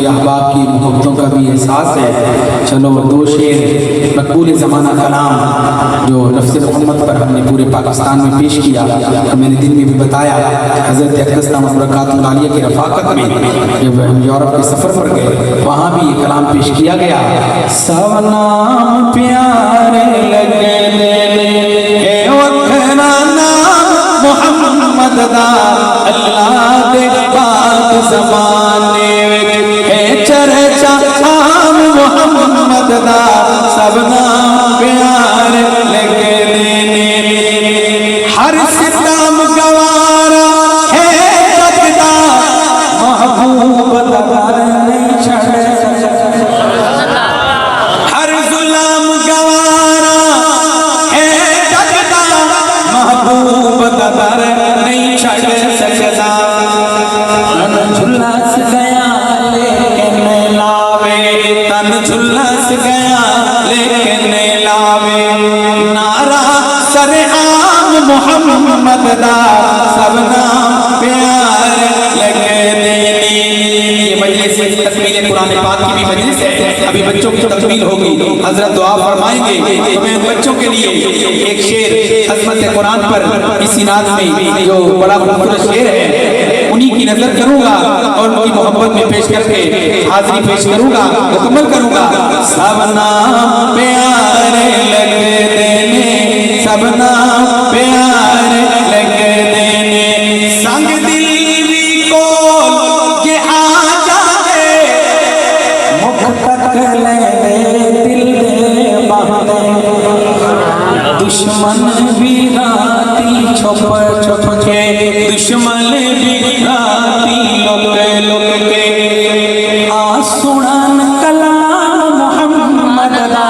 احباب کی محبتوں کا بھی احساس ہے. چلو دو شعر مقبول زمانہ کلام جو نفس محمد پر ہم نے پورے پاکستان میں پیش کیا. میں نے دن میں بھی بتایا حضرت اقدس دامت برکاتہ العالیہ کی رفاقت میں جب ہم یورپ کے سفر پر گئے وہاں بھی یہ کلام پیش کیا گیا. سب نام پیارے لگنے اے وکھرا نام محمد دا اللہ دے پاک زمانے اے چرچا عام محمد دا سب نام پیارے لگنے ہر ستم گوارا ہے جگدا محبوب دا نہیں چھڑے ہر ظلم گوارا ہے جگدا محبوب دا نہیں چھڑ سکتا. تن جھلس گیا لیکن لاوے تن جھلس گیا لیکن لاوے نعرہ سر عام محمد دا سب نام پیار لگنے. یہ مجلس تکمیل قرآن پاک کی بھی مجلس ہے. ابھی بچوں کی تکمیل ہوگی حضرت دعا فرمائیں گے تو میں بچوں کے لیے ایک شعر عظمت قرآن پر اسی نعت میں جو بڑا خوبصورت شعر ہے انہی کی نظر کروں گا اور ان کی محبت میں پیش کر کے حاضری پیش کروں گا مکمل کروں گا. سب نام پیارے لگنے سب نام پیارے لگنے سنگ دل بھی کو یہ آ جائے مکھ تک لے دل دے بہنے دشمن بھی راتی چھپ چھپ کے دشمن بھی راتی لک لک کے آسنن کلام محمد دا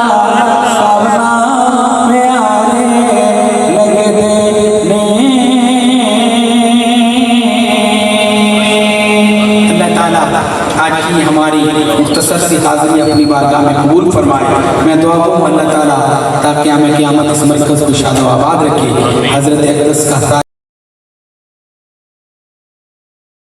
سب نام پیارے لگنے. اللہ تعالیٰ آج کی ہماری مختصر سی حاضری اپنی بارگاہ میں قبول فرمائے. میں دعا کروں اللہ تعالیٰ تاکہ ہمیں قیامت اس مرکز کو شاد و آباد رکھے. حضرت اقدس کا